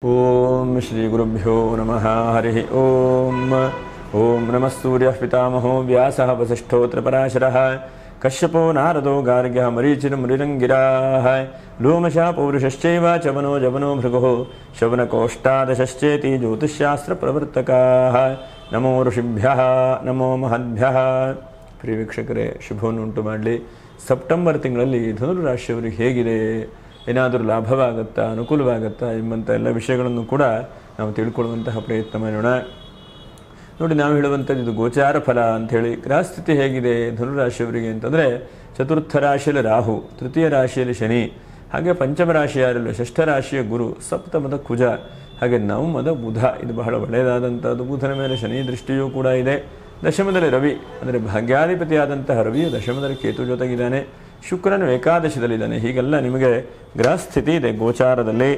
ಓಂ ಶ್ರೀ ಗುರುಭ್ಯೋ ನಮಃ ಹರಿ ಓಂ ಓಂ ನಮಃ ಸೂರ್ಯ ಪಿತಾಮಹೋ ವ್ಯಾಸ ವಸಿಷ್ಠೋತ್ರ ಪರಾಶರ ಕಶ್ಯಪೋ ನಾರದೋ ಗಾರ್ಗ್ಯ ಮರೀಚಿರ್ ಮುನಿರಂಗಿರಾಃ ಲೋಮಶ ಪೌರುಷಶ್ಚೈವ ಚವನೋ ಜವನೋ ಭೃಗೋ ಶವನಕೋಷ್ಟಾದಶಶ್ಚೇತಿ ಜ್ಯೋತಿಷ್ಶಾಸ್ತ್ರ ಪ್ರವರ್ತಕಾಃ ನಮೋ ಋಷಿಭ್ಯಃ ನಮೋ ಮಹದ್ಭ್ಯಃ. ಪ್ರಿಯ ವೀಕ್ಷಕರೇ, ಶುಭವನ್ನು ಉಂಟು ಮಾಡಲಿ. ಸೆಪ್ಟೆಂಬರ್ ತಿಂಗಳಲ್ಲಿ ಧನುರಾಶಿಯವರಿಗೆ ಹೇಗಿದೆ, ಏನಾದರೂ ಲಾಭವಾಗುತ್ತಾ, ಅನುಕೂಲವಾಗುತ್ತಾ ಎಂಬಂಥ ಎಲ್ಲ ವಿಷಯಗಳನ್ನು ಕೂಡ ನಾವು ತಿಳ್ಕೊಳ್ಳುವಂತಹ ಪ್ರಯತ್ನ ಮಾಡೋಣ. ನೋಡಿ, ನಾವು ಹೇಳುವಂಥದ್ದು ಇದು ಗೋಚಾರ ಫಲ ಅಂಥೇಳಿ. ಗ್ರಹಸ್ಥಿತಿ ಹೇಗಿದೆ ಧನುರಾಶಿಯವರಿಗೆ ಅಂತಂದರೆ, ಚತುರ್ಥ ರಾಶಿಯಲ್ಲಿ ರಾಹು, ತೃತೀಯ ರಾಶಿಯಲ್ಲಿ ಶನಿ, ಹಾಗೆ ಪಂಚಮ ರಾಶಿಯಾರಲ್ಲ ಷಷ್ಠ ರಾಶಿಯ ಗುರು, ಸಪ್ತಮದ ಕುಜ, ಹಾಗೆ ನವಮದ ಬುಧ. ಇದು ಬಹಳ ಒಳ್ಳೆಯದಾದಂಥದ್ದು. ಬುಧನ ಮೇಲೆ ಶನಿ ದೃಷ್ಟಿಯೂ ಕೂಡ ಇದೆ. ದಶಮದಲ್ಲಿ ರವಿ, ಅಂದರೆ ಭಾಗ್ಯಾಧಿಪತಿಯಾದಂತಹ ರವಿಯು ದಶಮದಲ್ಲಿ ಕೇತು ಜೊತೆಗಿದ್ದಾನೆ. ಶುಕ್ರನು ಏಕಾದಶದಲ್ಲಿದ್ದಾನೆ. ಹೀಗೆಲ್ಲ ನಿಮಗೆ ಗ್ರಹಸ್ಥಿತಿ ಇದೆ ಗೋಚಾರದಲ್ಲಿ.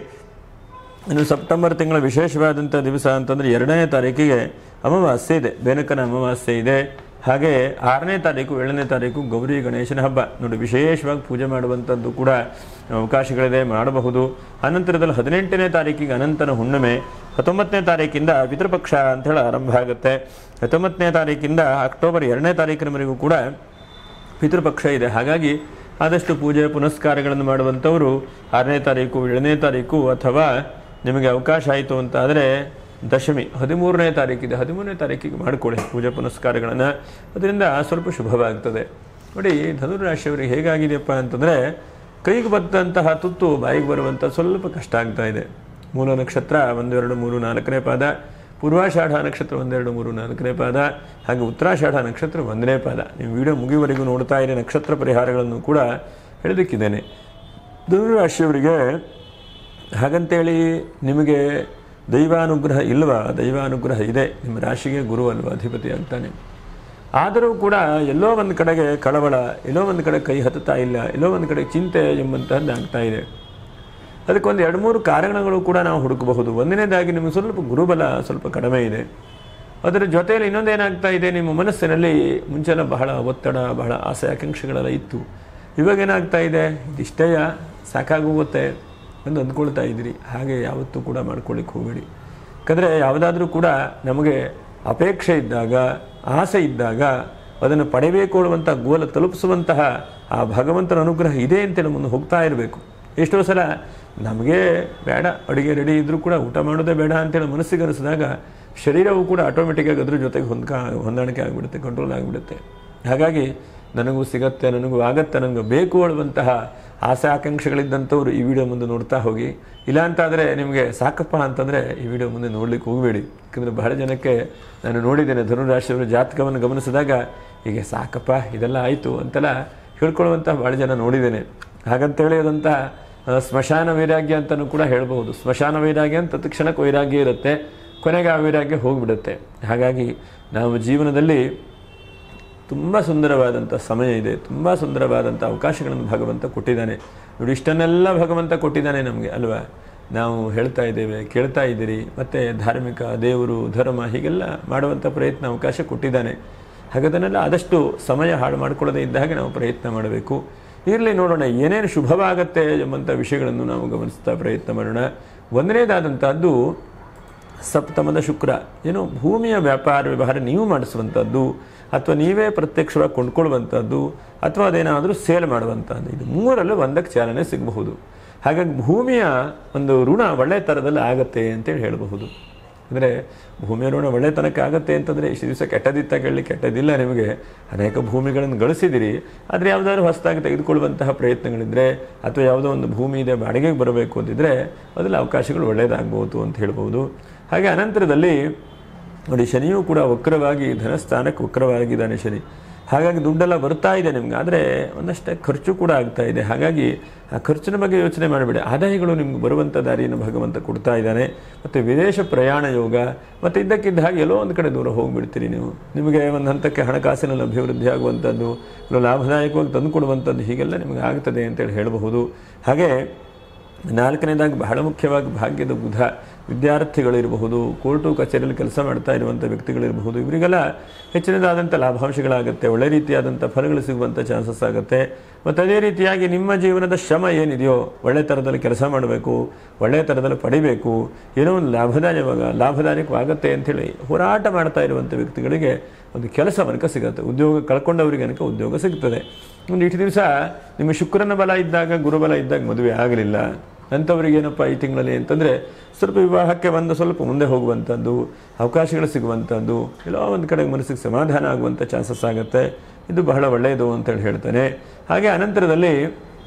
ಇನ್ನು ಸೆಪ್ಟೆಂಬರ್ ತಿಂಗಳ ವಿಶೇಷವಾದಂಥ ದಿವಸ ಅಂತಂದರೆ 2ನೇ ತಾರೀಕಿಗೆ ಅಮಾವಾಸ್ಯೆ ಇದೆ, ಬೇನಕನ ಅಮಾವಾಸ್ಯೆ ಇದೆ. ಹಾಗೆ 6ನೇ ತಾರೀಕು 7ನೇ ತಾರೀಕು ಗೌರಿ ಗಣೇಶನ ಹಬ್ಬ. ನೋಡಿ, ವಿಶೇಷವಾಗಿ ಪೂಜೆ ಮಾಡುವಂಥದ್ದು ಕೂಡ ಅವಕಾಶಗಳಿದೆ, ಮಾಡಬಹುದು. ಅನಂತರದಲ್ಲಿ 18ನೇ ತಾರೀಕಿಗೆ ಅನಂತನ ಹುಣ್ಣಿಮೆ. 19ನೇ ತಾರೀಕಿಂದ ಪಿತೃಪಕ್ಷ ಅಂಥೇಳಿ ಆರಂಭ ಆಗುತ್ತೆ. 19ನೇ ತಾರೀಕಿಂದ ಅಕ್ಟೋಬರ್ 2ನೇ ತಾರೀಕಿನವರೆಗೂ ಕೂಡ ಪಿತೃಪಕ್ಷ ಇದೆ. ಹಾಗಾಗಿ ಆದಷ್ಟು ಪೂಜೆ ಪುನಸ್ಕಾರಗಳನ್ನು ಮಾಡುವಂಥವರು 6ನೇ ತಾರೀಕು 7ನೇ ತಾರೀಕು, ಅಥವಾ ನಿಮಗೆ ಅವಕಾಶ ಆಯಿತು ಅಂತ ಆದರೆ ದಶಮಿ 13ನೇ ತಾರೀಕಿದೆ, 13ನೇ ತಾರೀಕಿಗೆ ಮಾಡಿಕೊಳ್ಳಿ ಪೂಜೆ ಪುನಸ್ಕಾರಗಳನ್ನು. ಅದರಿಂದ ಸ್ವಲ್ಪ ಶುಭವಾಗ್ತದೆ. ನೋಡಿ, ಧನುರಾಶಿಯವರಿಗೆ ಹೇಗಾಗಿದೆಯಪ್ಪ ಅಂತಂದರೆ, ಕೈಗೆ ಬಂದಂತಹ ತುತ್ತು ಬಾಯಿಗೆ ಬರುವಂಥ ಸ್ವಲ್ಪ ಕಷ್ಟ ಆಗ್ತಾ ಇದೆ. ಮೂಲ ನಕ್ಷತ್ರ 1, 2, 3, 4ನೇ ಪಾದ, ಪೂರ್ವಾಷಾಢ ನಕ್ಷತ್ರ 1, 2, 3, 4ನೇ ಪಾದ, ಹಾಗೆ ಉತ್ತರಾಷಾಢ ನಕ್ಷತ್ರ 1ನೇ ಪಾದ. ನೀವು ವಿಡಿಯೋ ಮುಗಿಯುವವರೆಗೂ ನೋಡ್ತಾ ಇರಿ. ನಕ್ಷತ್ರ ಪರಿಹಾರಗಳನ್ನು ಕೂಡ ಹೇಳೋದಕ್ಕಿದ್ದೇನೆ. ಧನುರಾಶಿಯವರಿಗೆ ಹಾಗಂತೇಳಿ ನಿಮಗೆ ದೈವಾನುಗ್ರಹ ಇಲ್ವಾ? ದೈವಾನುಗ್ರಹ ಇದೆ. ನಿಮ್ಮ ರಾಶಿಗೆ ಗುರು ಅಲ್ವಾ, ಅಧಿಪತಿ ಆಗ್ತಾನೆ. ಆದರೂ ಕೂಡ ಎಲ್ಲೋ ಒಂದು ಕಡೆಗೆ ಕಳವಳ, ಎಲ್ಲೋ ಒಂದು ಕಡೆ ಕೈ ಹತ್ತುತ್ತಾ ಇಲ್ಲ, ಎಲ್ಲೋ ಒಂದು ಕಡೆ ಚಿಂತೆ ಎಂಬಂತಹದ್ದು ಆಗ್ತಾ ಇದೆ. ಅದಕ್ಕೊಂದು 2-3 ಕಾರಣಗಳು ಕೂಡ ನಾವು ಹುಡುಕಬಹುದು. ಒಂದನೇದಾಗಿ ನಿಮಗೆ ಸ್ವಲ್ಪ ಗುರುಬಲ ಸ್ವಲ್ಪ ಕಡಿಮೆ ಇದೆ. ಅದರ ಜೊತೆಯಲ್ಲಿ ಇನ್ನೊಂದೇನಾಗ್ತಾ ಇದೆ, ನಿಮ್ಮ ಮನಸ್ಸಿನಲ್ಲಿ ಮುಂಚೆಲ್ಲ ಬಹಳ ಒತ್ತಡ, ಬಹಳ ಆಸೆ ಆಕಾಂಕ್ಷೆಗಳೆಲ್ಲ ಇತ್ತು. ಇವಾಗೇನಾಗ್ತಾ ಇದೆ, ಇದಿಷ್ಟೇ ಸಾಕಾಗೋಗುತ್ತೆ ಎಂದು ಅಂದ್ಕೊಳ್ತಾ ಇದ್ದೀರಿ. ಹಾಗೆ ಯಾವತ್ತೂ ಕೂಡ ಮಾಡ್ಕೊಳ್ಳಿಕ್ಕೆ ಹೋಗಬೇಡಿ. ಯಾಕಂದರೆ ಯಾವುದಾದ್ರೂ ಕೂಡ ನಮಗೆ ಅಪೇಕ್ಷೆ ಇದ್ದಾಗ, ಆಸೆ ಇದ್ದಾಗ ಅದನ್ನು ಪಡೆಯಬೇಕು ಅನ್ನುವಂಥ ಗೋಲ ತಲುಪಿಸುವಂತಹ ಆ ಭಗವಂತನ ಅನುಗ್ರಹ ಇದೆ ಅಂತೇಳಿ ಮುಂದೆ ಹೋಗ್ತಾ ಇರಬೇಕು. ಎಷ್ಟೋ ಸಲ ನಮಗೆ ಬೇಡ, ಅಡುಗೆ ರೆಡಿ ಇದ್ದರೂ ಕೂಡ ಊಟ ಮಾಡೋದೇ ಬೇಡ ಅಂತೇಳಿ ಮನಸ್ಸಿಗೆ ಅನಿಸಿದಾಗ ಶರೀರವು ಕೂಡ ಆಟೋಮೆಟಿಕ್ಕಾಗಿ ಅದ್ರ ಜೊತೆಗೆ ಹೊಂದಾಣಿಕೆ ಆಗಿಬಿಡುತ್ತೆ, ಕಂಟ್ರೋಲ್ ಆಗಿಬಿಡುತ್ತೆ. ಹಾಗಾಗಿ ನನಗೂ ಸಿಗತ್ತೆ, ನನಗೂ ಆಗತ್ತೆ, ನನಗೂ ಬೇಕು ಅನ್ನುವಂತಹ ಆಸೆ ಆಕಾಂಕ್ಷೆಗಳಿದ್ದಂಥವ್ರು ಈ ವಿಡಿಯೋ ಮುಂದೆ ನೋಡ್ತಾ ಹೋಗಿ. ಇಲ್ಲ ಅಂತಾದರೆ ನಿಮಗೆ ಸಾಕಪ್ಪ ಅಂತಂದರೆ ಈ ವಿಡಿಯೋ ಮುಂದೆ ನೋಡ್ಲಿಕ್ಕೆ ಹೋಗಬೇಡಿ. ಯಾಕಂದರೆ ಬಹಳ ಜನಕ್ಕೆ ನಾನು ನೋಡಿದ್ದೇನೆ, ಧನುರಾಶಿಯವರ ಜಾತಕವನ್ನು ಗಮನಿಸಿದಾಗ ಹೀಗೆ ಸಾಕಪ್ಪ ಇದೆಲ್ಲ ಆಯಿತು ಅಂತೆಲ್ಲ ಹೇಳ್ಕೊಳ್ಳುವಂಥ ಭಾಳ ಜನ ನೋಡಿದ್ದೇನೆ. ಹಾಗಂತೇಳಿ ಅದಂತಹ ಸ್ಮಶಾನ ವೈರಾಗ್ಯ ಅಂತಲೂ ಕೂಡ ಹೇಳ್ಬೋದು. ಸ್ಮಶಾನ ವೈರಾಗ್ಯ ಅಂತ ತಕ್ಷಣಕ್ಕೆ ವೈರಾಗ್ಯ ಇರುತ್ತೆ, ಕೊನೆಗೆ ಆ ವೈರಾಗ್ಯ ಹೋಗಿಬಿಡುತ್ತೆ. ಹಾಗಾಗಿ ನಾವು ಜೀವನದಲ್ಲಿ ತುಂಬ ಸುಂದರವಾದಂಥ ಸಮಯ ಇದೆ, ತುಂಬ ಸುಂದರವಾದಂಥ ಅವಕಾಶಗಳನ್ನು ಭಗವಂತ ಕೊಟ್ಟಿದ್ದಾನೆ. ನೋಡಿ, ಇಷ್ಟನ್ನೆಲ್ಲ ಭಗವಂತ ಕೊಟ್ಟಿದ್ದಾನೆ ನಮಗೆ ಅಲ್ವಾ. ನಾವು ಹೇಳ್ತಾ ಇದ್ದೇವೆ, ಕೇಳ್ತಾ ಇದ್ದೀರಿ, ಮತ್ತು ಧಾರ್ಮಿಕ, ದೇವರು, ಧರ್ಮ ಹೀಗೆಲ್ಲ ಮಾಡುವಂಥ ಪ್ರಯತ್ನ ಅವಕಾಶ ಕೊಟ್ಟಿದ್ದಾನೆ. ಹಾಗದನ್ನೆಲ್ಲ ಆದಷ್ಟು ಸಮಯ ಹಾಳು ಮಾಡಿಕೊಳ್ಳದೇ ಇದ್ದ ಹಾಗೆ ನಾವು ಪ್ರಯತ್ನ ಮಾಡಬೇಕು. ಇರಲಿ, ನೋಡೋಣ ಏನೇನು ಶುಭವಾಗತ್ತೆ ಎಂಬಂಥ ವಿಷಯಗಳನ್ನು ನಾವು ಗಮನಿಸ್ತಾ ಪ್ರಯತ್ನ ಮಾಡೋಣ. ಒಂದನೇದಾದಂಥದ್ದು ಸಪ್ತಮದ ಶುಕ್ರ. ಏನೋ ಭೂಮಿಯ ವ್ಯಾಪಾರ ವ್ಯವಹಾರ ನೀವು ಮಾಡಿಸುವಂಥದ್ದು, ಅಥವಾ ನೀವೇ ಪ್ರತ್ಯಕ್ಷವಾಗಿ ಕೊಂಡ್ಕೊಳ್ಳುವಂಥದ್ದು, ಅಥವಾ ಅದೇನಾದರೂ ಸೇಲ್ ಮಾಡುವಂಥದ್ದು. ಇದು 3ರಲ್ಲೂ ಒಂದಕ್ಕೆ ಚಾಲನೆ ಸಿಗಬಹುದು. ಹಾಗಾಗಿ ಭೂಮಿಯ ಒಂದು ಋಣ ಒಳ್ಳೆಯ ಥರದಲ್ಲಿ ಆಗತ್ತೆ ಅಂತೇಳಿ ಹೇಳಬಹುದು. ಅಂದರೆ ಭೂಮಿಯ ಋಣ ಒಳ್ಳೆತನಕ್ಕೆ ಆಗುತ್ತೆ ಅಂತಂದರೆ ಇಷ್ಟು ದಿವಸ ಕೆಟ್ಟದಿತ್ತ ಕೇಳಲಿ, ಕೆಟ್ಟದಿಲ್ಲ. ನಿಮಗೆ ಅನೇಕ ಭೂಮಿಗಳನ್ನು ಗಳಿಸಿದಿರಿ. ಆದರೆ ಯಾವುದಾದ್ರು ಹೊಸದಾಗಿ ತೆಗೆದುಕೊಳ್ಳುವಂತಹ ಪ್ರಯತ್ನಗಳಿದ್ದರೆ, ಅಥವಾ ಯಾವುದೋ ಒಂದು ಭೂಮಿ ಇದೆ ಬಾಡಿಗೆಗೆ ಬರಬೇಕು ಅಂತಿದ್ರೆ ಅದರಲ್ಲಿ ಅವಕಾಶಗಳು ಒಳ್ಳೆಯದಾಗ್ಬೋದು ಅಂತ ಹೇಳ್ಬೋದು. ಹಾಗೆ ಅನಂತರದಲ್ಲಿ ನೋಡಿ, ಶನಿಯೂ ಕೂಡ ವಕ್ರವಾಗಿ ಧನಸ್ಥಾನಕ್ಕೆ ವಕ್ರವಾಗಿದ್ದಾನೆ ಶನಿ. ಹಾಗಾಗಿ ದುಡ್ಡೆಲ್ಲ ಬರ್ತಾ ಇದೆ ನಿಮ್ಗೆ, ಆದರೆ ಒಂದಷ್ಟೇ ಖರ್ಚು ಕೂಡ ಆಗ್ತಾ ಇದೆ. ಹಾಗಾಗಿ ಆ ಖರ್ಚಿನ ಬಗ್ಗೆ ಯೋಚನೆ ಮಾಡಬೇಡಿ. ಆದಾಯಗಳು ನಿಮ್ಗೆ ಬರುವಂಥ ದಾರಿಯನ್ನು ಭಗವಂತ ಕೊಡ್ತಾ ಇದ್ದಾನೆ. ಮತ್ತು ವಿದೇಶ ಪ್ರಯಾಣ ಯೋಗ, ಮತ್ತು ಇದ್ದಕ್ಕಿದ್ದ ಹಾಗೆ ಎಲ್ಲೋ ಒಂದು ಕಡೆ ದೂರ ಹೋಗಿಬಿಡ್ತೀರಿ ನೀವು. ನಿಮಗೆ ಒಂದು ಹಂತಕ್ಕೆ ಹಣಕಾಸಿನಲ್ಲಿ ಅಭಿವೃದ್ಧಿ ಆಗುವಂಥದ್ದು, ಲಾಭದಾಯಕವಾಗಿ ತಂದುಕೊಡುವಂಥದ್ದು ಹೀಗೆಲ್ಲ ನಿಮಗೆ ಆಗ್ತದೆ ಅಂತೇಳಿ ಹೇಳಬಹುದು. ಹಾಗೆ ನಾಲ್ಕನೇದಾಗಿ ಬಹಳ ಮುಖ್ಯವಾಗಿ ಭಾಗ್ಯದ ಬುಧ, ವಿದ್ಯಾರ್ಥಿಗಳಿರಬಹುದು, ಕೋರ್ಟು ಕಚೇರಿಯಲ್ಲಿ ಕೆಲಸ ಮಾಡ್ತಾ ಇರುವಂಥ ವ್ಯಕ್ತಿಗಳಿರಬಹುದು, ಇವರಿಗೆಲ್ಲ ಹೆಚ್ಚಿನದಾದಂಥ ಲಾಭಾಂಶಗಳಾಗುತ್ತೆ, ಒಳ್ಳೆ ರೀತಿಯಾದಂಥ ಫಲಗಳು ಸಿಗುವಂಥ ಚಾನ್ಸಸ್ ಆಗುತ್ತೆ. ಮತ್ತು ಅದೇ ರೀತಿಯಾಗಿ ನಿಮ್ಮ ಜೀವನದ ಶ್ರಮ ಏನಿದೆಯೋ ಒಳ್ಳೆ ಥರದಲ್ಲಿ ಕೆಲಸ ಮಾಡಬೇಕು, ಒಳ್ಳೆಯ ಥರದಲ್ಲಿ ಪಡಿಬೇಕು, ಏನೋ ಒಂದು ಲಾಭದಾಯಕವಾಗುತ್ತೆ ಅಂಥೇಳಿ ಹೋರಾಟ ಮಾಡ್ತಾ ಇರುವಂಥ ವ್ಯಕ್ತಿಗಳಿಗೆ ಒಂದು ಕೆಲಸ ಅನಕ ಸಿಗುತ್ತೆ, ಉದ್ಯೋಗ ಕಳ್ಕೊಂಡವರಿಗೆ ಅನಕ ಉದ್ಯೋಗ ಸಿಗ್ತದೆ. ಒಂದು ಇಷ್ಟು ದಿವಸ ನಿಮ್ಮ ಶುಕ್ರನ ಬಲ ಇದ್ದಾಗ, ಗುರುಬಲ ಇದ್ದಾಗ ಮದುವೆ ಆಗಲಿಲ್ಲ ಅಂಥವ್ರಿಗೆ ಏನಪ್ಪ ಈ ತಿಂಗಳಲ್ಲಿ ಅಂತಂದರೆ ಸ್ವಲ್ಪ ವಿವಾಹಕ್ಕೆ ಸ್ವಲ್ಪ ಮುಂದೆ ಹೋಗುವಂಥದ್ದು, ಅವಕಾಶಗಳು ಸಿಗುವಂಥದ್ದು, ಎಲ್ಲೋ ಒಂದು ಕಡೆ ಮನಸ್ಸಿಗೆ ಸಮಾಧಾನ ಆಗುವಂಥ ಚಾನ್ಸಸ್ ಆಗುತ್ತೆ. ಇದು ಬಹಳ ಒಳ್ಳೆಯದು ಅಂತೇಳಿ ಹೇಳ್ತಾನೆ. ಹಾಗೆ ಅನಂತರದಲ್ಲಿ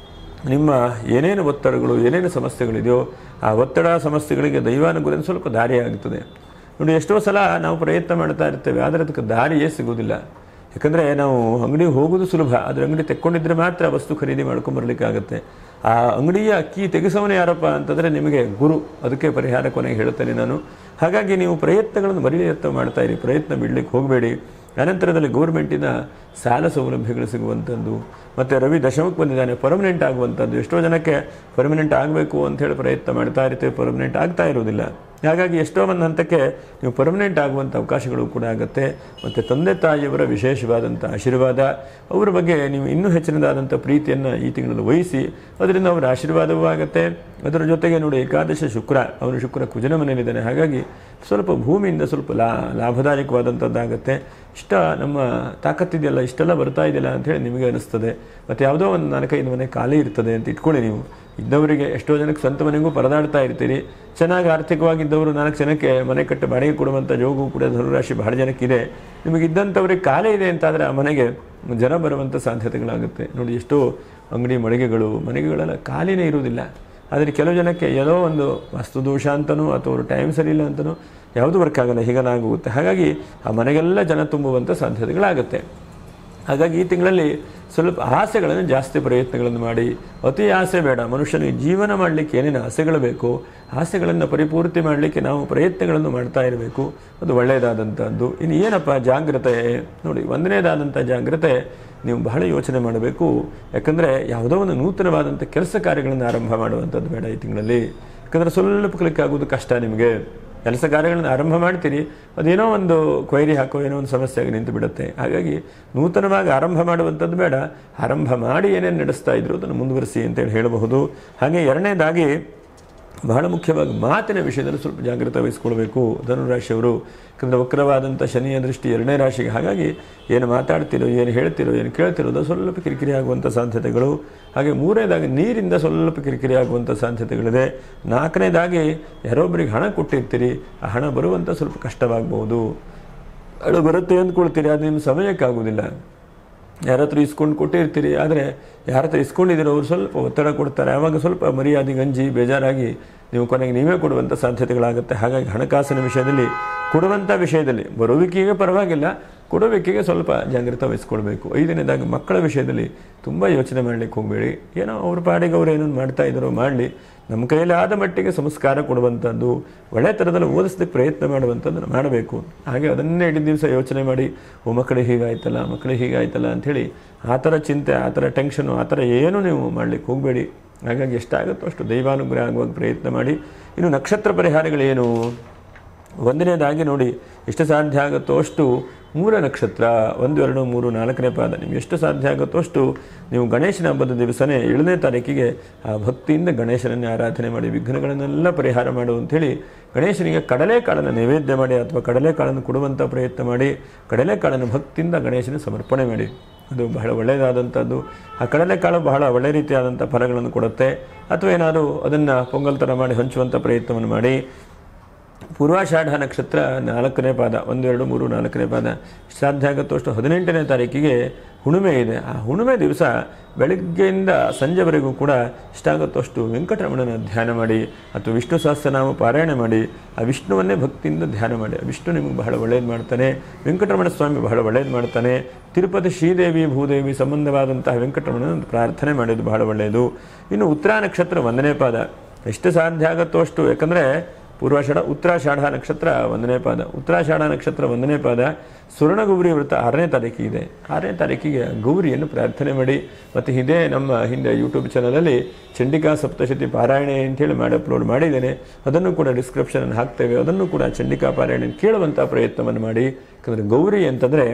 ನಿಮ್ಮ ಏನೇನು ಒತ್ತಡಗಳು, ಏನೇನು ಸಮಸ್ಯೆಗಳಿದೆಯೋ ಆ ಒತ್ತಡ ಸಮಸ್ಯೆಗಳಿಗೆ ದೈವಾನುಗ್ರಹ ಸ್ವಲ್ಪ ದಾರಿಯಾಗುತ್ತದೆ. ನೋಡಿ, ಎಷ್ಟೋ ಸಲ ನಾವು ಪ್ರಯತ್ನ ಮಾಡ್ತಾ ಇರ್ತೇವೆ, ಆದರೆ ಅದಕ್ಕೆ ದಾರಿಯೇ ಸಿಗೋದಿಲ್ಲ. ಯಾಕಂದರೆ ನಾವು ಅಂಗಡಿಗೆ ಹೋಗೋದು ಸುಲಭ, ಆದರೆ ಅಂಗಡಿ ತೆಕ್ಕೊಂಡಿದ್ರೆ ಮಾತ್ರ ವಸ್ತು ಖರೀದಿ ಮಾಡ್ಕೊಂಬರ್ಲಿಕ್ಕಾಗತ್ತೆ. ಆ ಅಂಗಡಿಯ ಅಕ್ಕಿ ತೆಗೆಸೋನೇ ಯಾರಪ್ಪ ಅಂತಂದರೆ ನಿಮಗೆ ಗುರು. ಅದಕ್ಕೆ ಪರಿಹಾರ ಕೊನೆಗೆ ಹೇಳ್ತೇನೆ ನಾನು. ಹಾಗಾಗಿ ನೀವು ಪ್ರಯತ್ನಗಳನ್ನು ಯತ್ನ ಮಾಡ್ತಾ ಇರಿ, ಪ್ರಯತ್ನ ಬಿಡಲಿಕ್ಕೆ ಹೋಗಬೇಡಿ. ಅನಂತರದಲ್ಲಿ ಗೌರ್ಮೆಂಟಿನ ಸಾಲ ಸೌಲಭ್ಯಗಳು ಸಿಗುವಂಥದ್ದು, ಮತ್ತು ರವಿ ದಶಮಕ್ಕೆ ಬಂದಿದ್ದಾನೆ, ಪರ್ಮನೆಂಟ್ ಆಗುವಂಥದ್ದು. ಎಷ್ಟೋ ಜನಕ್ಕೆ ಪರ್ಮನೆಂಟ್ ಆಗಬೇಕು ಅಂಥೇಳಿ ಪ್ರಯತ್ನ ಮಾಡ್ತಾ ಇರ್ತೇವೆ, ಪರ್ಮನೆಂಟ್ ಆಗ್ತಾ ಇರೋದಿಲ್ಲ. ಹಾಗಾಗಿ ಎಷ್ಟೋ ಒಂದು ಹಂತಕ್ಕೆ ನೀವು ಪರ್ಮನೆಂಟ್ ಆಗುವಂಥ ಅವಕಾಶಗಳು ಕೂಡ ಆಗುತ್ತೆ. ಮತ್ತು ತಂದೆ ತಾಯಿಯವರ ವಿಶೇಷವಾದಂಥ ಆಶೀರ್ವಾದ, ಅವರ ಬಗ್ಗೆ ನೀವು ಇನ್ನೂ ಹೆಚ್ಚಿನದಾದಂಥ ಪ್ರೀತಿಯನ್ನು ಈ ತಿಂಗಳಲ್ಲಿ ವಹಿಸಿ, ಅದರಿಂದ ಅವರ ಆಶೀರ್ವಾದವೂ ಆಗುತ್ತೆ. ಅದರ ಜೊತೆಗೆ ನೋಡಿ, ಏಕಾದಶ ಶುಕ್ರ, ಅವನು ಶುಕ್ರ ಕುಜನ ಮನೆಯಲ್ಲಿದ್ದಾನೆ. ಹಾಗಾಗಿ ಸ್ವಲ್ಪ ಭೂಮಿಯಿಂದ ಸ್ವಲ್ಪ ಲಾಭದಾಯಕವಾದಂಥದ್ದಾಗುತ್ತೆ. ಇಷ್ಟ ನಮ್ಮ ತಾಕತ್ತಿದೆಯಲ್ಲ, ಇಷ್ಟೆಲ್ಲ ಬರ್ತಾ ಇದೆಯಲ್ಲ ಅಂಥೇಳಿ ನಿಮಗೆ ಅನಿಸ್ತದೆ. ಮತ್ತು ಯಾವುದೋ ಒಂದು 4-5 ಮನೆ ಖಾಲಿ ಇರ್ತದೆ ಅಂತ ಇಟ್ಕೊಳ್ಳಿ. ನೀವು ಇದ್ದವರಿಗೆ ಎಷ್ಟೋ ಜನಕ್ಕೆ ಸ್ವಂತ ಮನೆಗೂ ಪರದಾಡ್ತಾ ಇರ್ತೀರಿ. ಚೆನ್ನಾಗಿ ಆರ್ಥಿಕವಾಗಿದ್ದವರು 4 ಜನಕ್ಕೆ ಮನೆ ಕಟ್ಟಿ ಬಾಡಿಗೆ ಕೊಡುವಂಥ ಯೋಗವೂ ಕೂಡ ಧನುರಾಶಿ ಬಹಳ ಜನಕ್ಕಿದೆ. ನಿಮಗಿದ್ದಂಥವ್ರಿಗೆ ಖಾಲಿ ಇದೆ ಅಂತಾದರೆ ಆ ಮನೆಗೆ ಜನ ಬರುವಂಥ ಸಾಧ್ಯತೆಗಳಾಗುತ್ತೆ. ನೋಡಿ, ಎಷ್ಟೋ ಅಂಗಡಿ ಮನೆಗಳೆಲ್ಲ ಖಾಲಿನೇ ಇರುವುದಿಲ್ಲ. ಆದರೆ ಕೆಲವು ಜನಕ್ಕೆ ಏನೋ ಒಂದು ವಾಸ್ತುದೋಷ ಅಂತನೋ ಅಥವಾ ಅವರು ಟೈಮ್ ಸರಿ ಇಲ್ಲ ಅಂತನೋ ಯಾವುದೂ ವರ್ಕ್ ಆಗಲ್ಲ, ಹೀಗನಾಗುತ್ತೆ. ಹಾಗಾಗಿ ಆ ಮನೆಗೆಲ್ಲ ಜನ ತುಂಬುವಂಥ ಸಾಧ್ಯತೆಗಳಾಗುತ್ತೆ. ಹಾಗಾಗಿ ಈ ತಿಂಗಳಲ್ಲಿ ಸ್ವಲ್ಪ ಆಸೆಗಳನ್ನು ಜಾಸ್ತಿ ಪ್ರಯತ್ನಗಳನ್ನು ಮಾಡಿ, ಅತಿ ಆಸೆ ಬೇಡ. ಮನುಷ್ಯನಿಗೆ ಜೀವನ ಮಾಡಲಿಕ್ಕೆ ಏನೇನು ಆಸೆಗಳು ಬೇಕು, ಆಸೆಗಳನ್ನು ಪರಿಪೂರ್ತಿ ಮಾಡಲಿಕ್ಕೆ ನಾವು ಪ್ರಯತ್ನಗಳನ್ನು ಮಾಡ್ತಾ ಇರಬೇಕು. ಅದು ಒಳ್ಳೆಯದಾದಂಥದ್ದು. ಇನ್ನು ಏನಪ್ಪ ಜಾಗ್ರತೆ ನೋಡಿ, ಒಂದನೇದಾದಂಥ ಜಾಗ್ರತೆ, ನೀವು ಬಹಳ ಯೋಚನೆ ಮಾಡಬೇಕು. ಯಾಕಂದರೆ ಯಾವುದೋ ಒಂದು ನೂತನವಾದಂಥ ಕೆಲಸ ಕಾರ್ಯಗಳನ್ನು ಆರಂಭ ಮಾಡುವಂಥದ್ದು ಬೇಡ ಈ ತಿಂಗಳಲ್ಲಿ. ಯಾಕಂದರೆ ಸ್ವಲ್ಪ ಕ್ಲಿಕ್ ಆಗೋದು ಕಷ್ಟ. ನಿಮಗೆ ಕೆಲಸ ಕಾರ್ಯಗಳನ್ನು ಆರಂಭ ಮಾಡ್ತೀರಿ, ಅದೇನೋ ಒಂದು ಕ್ವೈರಿ ಹಾಕೋ ಏನೋ ಒಂದು ಸಮಸ್ಯೆಯಾಗಿ ನಿಂತು ಬಿಡುತ್ತೆ. ಹಾಗಾಗಿ ನೂತನವಾಗಿ ಆರಂಭ ಮಾಡುವಂಥದ್ದು ಬೇಡ. ಆರಂಭ ಮಾಡಿ ಏನೇನು ನಡೆಸ್ತಾ ಇದ್ರು ಅದನ್ನು ಮುಂದುವರಿಸಿ ಅಂತೇಳಿ ಹೇಳಬಹುದು. ಹಾಗೆ ಎರಡನೇದಾಗಿ ಬಹಳ ಮುಖ್ಯವಾಗಿ ಮಾತಿನ ವಿಷಯದಲ್ಲಿ ಸ್ವಲ್ಪ ಜಾಗ್ರತೆ ವಹಿಸ್ಕೊಳ್ಬೇಕು ಧನುರಾಶಿಯವರು. ಯಾಕಂದರೆ ವಕ್ರವಾದಂಥ ಶನಿಯ ದೃಷ್ಟಿ 2ನೇ ರಾಶಿಗೆ. ಹಾಗಾಗಿ ಏನು ಮಾತಾಡ್ತಿರೋ, ಏನು ಹೇಳ್ತಿರೋ, ಏನು ಕೇಳ್ತಿರೋದು ಸ್ವಲ್ಪ ಕಿರಿಕಿರಿ ಆಗುವಂಥ ಸಾಧ್ಯತೆಗಳು. ಹಾಗೆ 3ನೇದಾಗಿ ನೀರಿಂದ ಸ್ವಲ್ಪ ಕಿರಿಕಿರಿ ಆಗುವಂಥ ಸಾಧ್ಯತೆಗಳಿದೆ. 4ನೇದಾಗಿ ಯಾರೊಬ್ಬರಿಗೆ ಹಣ ಕೊಟ್ಟಿರ್ತೀರಿ, ಆ ಹಣ ಬರುವಂಥ ಸ್ವಲ್ಪ ಕಷ್ಟವಾಗಬಹುದು. ಅದು ಬರುತ್ತೆ ಅಂದ್ಕೊಳ್ತೀರಿ, ಅದು ನಿಮ್ಮ ಸಮಯಕ್ಕಾಗೋದಿಲ್ಲ. ಯಾರ ಹತ್ರ ಇಸ್ಕೊಂಡು ಕೊಟ್ಟಿರ್ತೀರಿ, ಆದರೆ ಯಾರ ಹತ್ರ ಇಸ್ಕೊಂಡಿದ್ದೀರೋ ಅವ್ರು ಸ್ವಲ್ಪ ಒತ್ತಡ ಕೊಡ್ತಾರೆ. ಆವಾಗ ಸ್ವಲ್ಪ ಮರ್ಯಾದೆ ಗಂಜಿ ಬೇಜಾರಾಗಿ ನೀವು ಕೊನೆಗೆ ನೀವೇ ಕೊಡುವಂಥ ಸಾಧ್ಯತೆಗಳಾಗುತ್ತೆ. ಹಾಗಾಗಿ ಹಣಕಾಸಿನ ವಿಷಯದಲ್ಲಿ, ಕೊಡುವಂಥ ವಿಷಯದಲ್ಲಿ ಬರುವಿಕೆಗೆ ಪರವಾಗಿಲ್ಲ, ಕೊಡುವಿಕೆಗೆ ಸ್ವಲ್ಪ ಜಾಗ್ರತೆ ವಹಿಸ್ಕೊಳ್ಬೇಕು. 5ನೇದಾಗಿ ಮಕ್ಕಳ ವಿಷಯದಲ್ಲಿ ತುಂಬ ಯೋಚನೆ ಮಾಡಲಿಕ್ಕೆ ಹೋಗಬೇಡಿ. ಏನೋ ಅವ್ರ ಪಾಡಿಗೆ ಅವ್ರು ಏನೇನು ಮಾಡ್ತಾ ಇದ್ದಾರೋ ಮಾಡಲಿ. ನಮ್ಮ ಕೈಯಲ್ಲಿ ಆದ ಮಟ್ಟಿಗೆ ಸಂಸ್ಕಾರ ಕೊಡುವಂಥದ್ದು, ಒಳ್ಳೆ ಥರದಲ್ಲಿ ಓದಿಸ್ಲಿಕ್ಕೆ ಪ್ರಯತ್ನ ಮಾಡುವಂಥದ್ದನ್ನು ಮಾಡಬೇಕು. ಹಾಗೆ ಅದನ್ನೇ ಇಡೀ ದಿವಸ ಯೋಚನೆ ಮಾಡಿ, ಮಕ್ಕಳಿಗೆ ಹೀಗಾಯ್ತಲ್ಲ ಅಂಥೇಳಿ ಆ ಥರ ಚಿಂತೆ, ಆ ಥರ ಟೆನ್ಷನು, ಆ ಥರ ಏನೂ ನೀವು ಮಾಡಲಿಕ್ಕೆ ಹೋಗಬೇಡಿ. ಹಾಗಾಗಿ ಎಷ್ಟಾಗುತ್ತೋ ಅಷ್ಟು ದೈವಾನುಗ್ರಹ ಆಗುವಾಗ ಪ್ರಯತ್ನ ಮಾಡಿ. ಇನ್ನು ನಕ್ಷತ್ರ ಪರಿಹಾರಗಳೇನು? 1ನೇದಾಗಿ ನೋಡಿ, ಎಷ್ಟು ಸಾಧ್ಯ ಆಗುತ್ತೋ ಅಷ್ಟು ಮೂಲ ನಕ್ಷತ್ರ 1, 2, 3, 4ನೇ ಪಾದ, ನಿಮ್ಗೆ ಎಷ್ಟು ಸಾಧ್ಯ ಆಗುತ್ತೋ ಅಷ್ಟು ನೀವು ಗಣೇಶನ ಹಬ್ಬದ ದಿವಸನೇ 7ನೇ ತಾರೀಕಿಗೆ ಆ ಭಕ್ತಿಯಿಂದ ಗಣೇಶನನ್ನೇ ಆರಾಧನೆ ಮಾಡಿ, ವಿಘ್ನಗಳನ್ನೆಲ್ಲ ಪರಿಹಾರ ಮಾಡು ಅಂಥೇಳಿ ಗಣೇಶನಿಗೆ ಕಡಲೆಕಾಳನ್ನು ನೈವೇದ್ಯ ಮಾಡಿ ಅಥವಾ ಕಡಲೆಕಾಳನ್ನು ಕೊಡುವಂಥ ಪ್ರಯತ್ನ ಮಾಡಿ, ಕಡಲೆಕಾಳನ್ನು ಭಕ್ತಿಯಿಂದ ಗಣೇಶನ ಸಮರ್ಪಣೆ ಮಾಡಿ. ಅದು ಬಹಳ ಒಳ್ಳೆಯದಾದಂಥದ್ದು. ಆ ಕಡಲೆಕಾಳು ಬಹಳ ಒಳ್ಳೆ ರೀತಿಯಾದಂಥ ಫಲಗಳನ್ನು ಕೊಡುತ್ತೆ. ಅಥವಾ ಏನಾದರೂ ಅದನ್ನು ಪೊಂಗಲ್ ಥರ ಮಾಡಿ ಹಂಚುವಂಥ ಪ್ರಯತ್ನವನ್ನು ಮಾಡಿ. ಪೂರ್ವಾಷಾಢ ನಕ್ಷತ್ರ 4ನೇ ಪಾದ 1, 2, 3, 4ನೇ ಪಾದ, ಸಾಧ್ಯ ಆಗುತ್ತೋ ಅಷ್ಟು 18ನೇ ತಾರೀಕಿಗೆ ಹುಣ್ಣಿಮೆ ಇದೆ. ಆ ಹುಣ್ಣಿಮೆ ದಿವಸ ಬೆಳಗ್ಗೆಯಿಂದ ಸಂಜೆವರೆಗೂ ಕೂಡ ಇಷ್ಟಾಗುತ್ತೋ ಅಷ್ಟು ವೆಂಕಟರಮಣನ ಧ್ಯಾನ ಮಾಡಿ ಅಥವಾ ವಿಷ್ಣು ಸಹಸ್ರನಾಮ ಪಾರಾಯಣ ಮಾಡಿ, ಆ ವಿಷ್ಣುವನ್ನೇ ಭಕ್ತಿಯಿಂದ ಧ್ಯಾನ ಮಾಡಿ. ಆ ವಿಷ್ಣು ನಿಮಗೆ ಬಹಳ ಒಳ್ಳೇದು ಮಾಡ್ತಾನೆ. ವೆಂಕಟರಮಣ ಸ್ವಾಮಿ ಬಹಳ ಒಳ್ಳೇದು ಮಾಡ್ತಾನೆ. ತಿರುಪತಿ ಶ್ರೀದೇವಿ ಭೂದೇವಿ ಸಂಬಂಧವಾದಂತಹ ವೆಂಕಟರಮಣನ ಪ್ರಾರ್ಥನೆ ಮಾಡೋದು ಬಹಳ ಒಳ್ಳೆಯದು. ಇನ್ನು ಉತ್ತರ ನಕ್ಷತ್ರ 1ನೇ ಪಾದ, ಎಷ್ಟು ಸಾಧ್ಯ ಆಗುತ್ತೋ ಅಷ್ಟು, ಯಾಕಂದರೆ ಪೂರ್ವಾಷಾಢ ಉತ್ತರಾಷಾಢ ನಕ್ಷತ್ರ 1ನೇ ಪಾದ, ಉತ್ತರಾಷಾಢ ನಕ್ಷತ್ರ 1ನೇ ಪಾದ, ಸುವರ್ಣಗೌರಿ ವ್ರತ 6ನೇ ತಾರೀಕಿಗೆ ಇದೆ. 6ನೇ ತಾರೀಕಿಗೆ ಗೌರಿಯನ್ನು ಪ್ರಾರ್ಥನೆ ಮಾಡಿ. ಮತ್ತು ಇದೇ ನಮ್ಮ ಹಿಂದೆ ಯೂಟ್ಯೂಬ್ ಚಾನಲಲ್ಲಿ ಚಂಡಿಕಾ ಸಪ್ತಶತಿ ಪಾರಾಯಣೆ ಅಂತೇಳಿ ಅಪ್ಲೋಡ್ ಮಾಡಿದ್ದೇನೆ. ಅದನ್ನು ಕೂಡ ಡಿಸ್ಕ್ರಿಪ್ಷನ್ ಹಾಕ್ತೇವೆ. ಅದನ್ನು ಕೂಡ ಚಂಡಿಕಾ ಪಾರಾಯಣೆ ಕೇಳುವಂಥ ಪ್ರಯತ್ನವನ್ನು ಮಾಡಿ. ಯಾಕಂದರೆ ಗೌರಿ ಅಂತಂದರೆ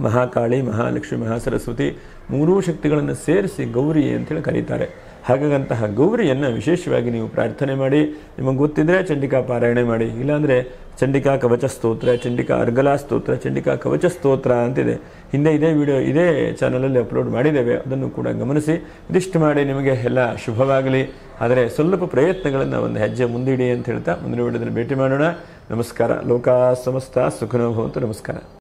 ಮಹಾಕಾಳಿ, ಮಹಾಲಕ್ಷ್ಮಿ, ಮಹಾಸರಸ್ವತಿ ಮೂರೂ ಶಕ್ತಿಗಳನ್ನು ಸೇರಿಸಿ ಗೌರಿ ಅಂತೇಳಿ ಕರೀತಾರೆ. ಹಾಗಾಗಂತಹ ಗೌರಿಯನ್ನು ವಿಶೇಷವಾಗಿ ನೀವು ಪ್ರಾರ್ಥನೆ ಮಾಡಿ. ನಿಮಗೆ ಗೊತ್ತಿದ್ದರೆ ಚಂಡಿಕಾ ಪಾರಾಯಣೆ ಮಾಡಿ, ಇಲ್ಲಾಂದರೆ ಚಂಡಿಕಾ ಕವಚ ಸ್ತೋತ್ರ, ಚಂಡಿಕಾ ಅರ್ಗಲಾ ಸ್ತೋತ್ರ, ಚಂಡಿಕಾ ಕವಚ ಸ್ತೋತ್ರ ಅಂತಿದೆ. ಹಿಂದೆ ಇದೇ ವಿಡಿಯೋ ಇದೇ ಚಾನಲಲ್ಲಿ ಅಪ್ಲೋಡ್ ಮಾಡಿದ್ದೇವೆ, ಅದನ್ನು ಕೂಡ ಗಮನಿಸಿ. ಇದಿಷ್ಟು ಮಾಡಿ ನಿಮಗೆ ಎಲ್ಲ ಶುಭವಾಗಲಿ. ಆದರೆ ಸ್ವಲ್ಪ ಪ್ರಯತ್ನಗಳನ್ನು ಒಂದು ಹೆಜ್ಜೆ ಮುಂದಿಡಿ ಅಂತ ಹೇಳ್ತಾ ಮುಂದಿನ ವಿಡಿಯೋದಲ್ಲಿ ಭೇಟಿ ಮಾಡೋಣ. ನಮಸ್ಕಾರ. ಲೋಕಾ ಸಮಸ್ತ ಸುಖಿನೋ ಭವಂತು. ನಮಸ್ಕಾರ.